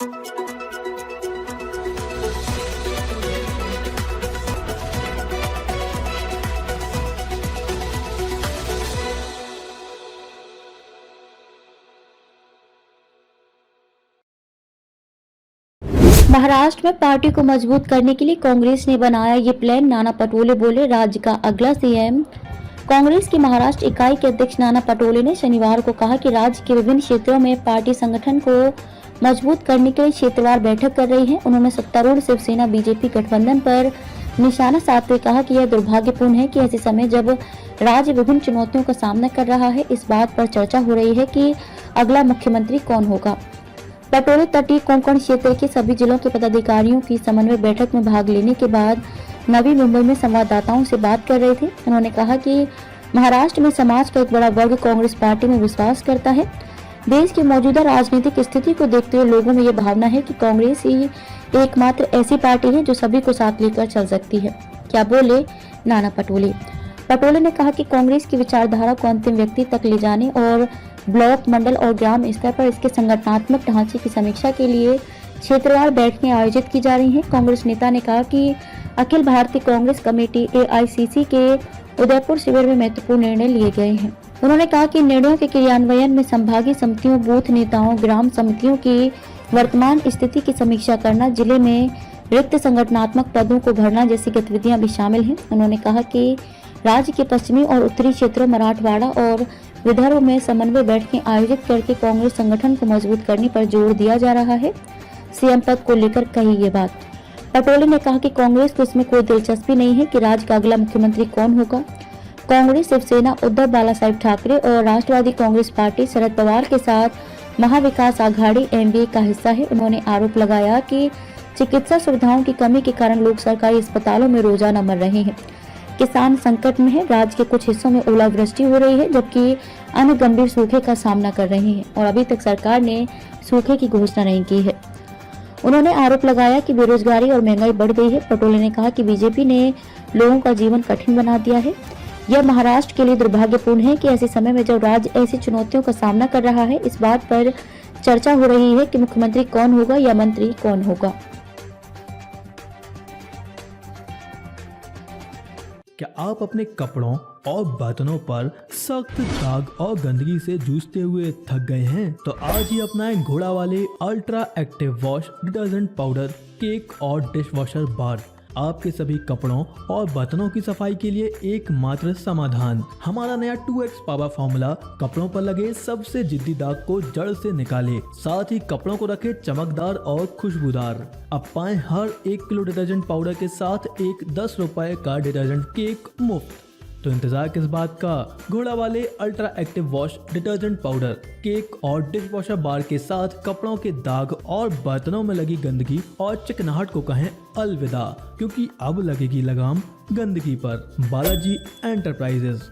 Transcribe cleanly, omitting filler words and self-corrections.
महाराष्ट्र में पार्टी को मजबूत करने के लिए कांग्रेस ने बनाया ये प्लान, नाना पटोले बोले राज्य का अगला सीएम। कांग्रेस की महाराष्ट्र इकाई के अध्यक्ष नाना पटोले ने शनिवार को कहा कि राज्य के विभिन्न क्षेत्रों में पार्टी संगठन को मजबूत करने के लिए क्षेत्रवार बैठक कर रही है। उन्होंने सत्तारूढ़ शिवसेना बीजेपी गठबंधन पर निशाना साधते हुए कहा कि यह दुर्भाग्यपूर्ण है कि ऐसे समय जब राज्य विभिन्न चुनौतियों का सामना कर रहा है, इस बात पर चर्चा हो रही है कि अगला मुख्यमंत्री कौन होगा। पटोले तटीय कोंकण क्षेत्र के सभी जिलों के पदाधिकारियों की समन्वय बैठक में भाग लेने के बाद नवी मुंबई में संवाददाताओं से बात कर रहे थे। उन्होंने कहा कि महाराष्ट्र में समाज का एक बड़ा वर्ग कांग्रेस पार्टी में विश्वास करता है। देश की मौजूदा राजनीतिक स्थिति को देखते हुए लोगों में ये भावना है कि कांग्रेस ही एकमात्र ऐसी पार्टी है जो सभी को साथ लेकर चल सकती है। क्या बोले नाना पटोले। पटोले ने कहा कि कांग्रेस की विचारधारा को अंतिम व्यक्ति तक ले जाने और ब्लॉक, मंडल और ग्राम स्तर पर इसके संगठनात्मक ढांचे की समीक्षा के लिए क्षेत्रवार बैठकें आयोजित की जा रही हैं। कांग्रेस नेता ने कहा कि अखिल भारतीय कांग्रेस कमेटी AICC के उदयपुर शिविर में महत्वपूर्ण निर्णय लिए गए हैं। उन्होंने कहा कि निर्णयों के क्रियान्वयन में संभागीय समितियों, बूथ नेताओं, ग्राम समितियों की वर्तमान स्थिति की समीक्षा करना, जिले में रिक्त संगठनात्मक पदों को भरना जैसी गतिविधियां भी शामिल हैं। उन्होंने कहा कि राज्य के पश्चिमी और उत्तरी क्षेत्रों, मराठवाड़ा और विदर्भ में समन्वय बैठकें आयोजित करके कांग्रेस संगठन को मजबूत करने पर जोर दिया जा रहा है। सीएम पद को लेकर कही ये बात। पटोले ने कहा कि कांग्रेस को इसमें कोई दिलचस्पी नहीं है कि राज्य का अगला मुख्यमंत्री कौन होगा। कांग्रेस, शिवसेना, उद्धव बालासाहेब ठाकरे और राष्ट्रवादी कांग्रेस पार्टी शरद पवार के साथ महाविकास आघाड़ी MVA का हिस्सा है। उन्होंने आरोप लगाया कि चिकित्सा सुविधाओं की कमी के कारण लोग सरकारी अस्पतालों में रोजाना मर रहे हैं। किसान संकट में है। राज्य के कुछ हिस्सों में ओलावृष्टि हो रही है, जबकि अन्य गंभीर सूखे का सामना कर रहे हैं और अभी तक सरकार ने सूखे की घोषणा नहीं की है। उन्होंने आरोप लगाया कि बेरोजगारी और महंगाई बढ़ गई है। पटोले ने कहा कि बीजेपी ने लोगों का जीवन कठिन बना दिया है। यह महाराष्ट्र के लिए दुर्भाग्यपूर्ण है कि ऐसे समय में जब राज्य ऐसी चुनौतियों का सामना कर रहा है, इस बात पर चर्चा हो रही है कि मुख्यमंत्री कौन होगा या मंत्री कौन होगा। क्या आप अपने कपड़ों और बर्तनों पर सख्त दाग और गंदगी से जूझते हुए थक गए हैं? तो आज ही अपनाएं घोड़ा वाले ultra active wash detergent powder, cake और डिश वॉशर बार। आपके सभी कपड़ों और बर्तनों की सफाई के लिए एकमात्र समाधान। हमारा नया 2X पावर फॉर्मूला कपड़ों पर लगे सबसे जिद्दी दाग को जड़ से निकाले, साथ ही कपड़ों को रखे चमकदार और खुशबूदार। अब पाएं हर 1 किलो डिटर्जेंट पाउडर के साथ एक 10 रुपए का डिटर्जेंट केक मुफ्त। तो इंतजार किस बात का? घोड़ा वाले ultra active wash detergent powder, cake और डिश वॉशर बार के साथ कपड़ों के दाग और बर्तनों में लगी गंदगी और चिकनाहट को कहें अलविदा, क्योंकि अब लगेगी लगाम गंदगी पर। बालाजी एंटरप्राइजेस।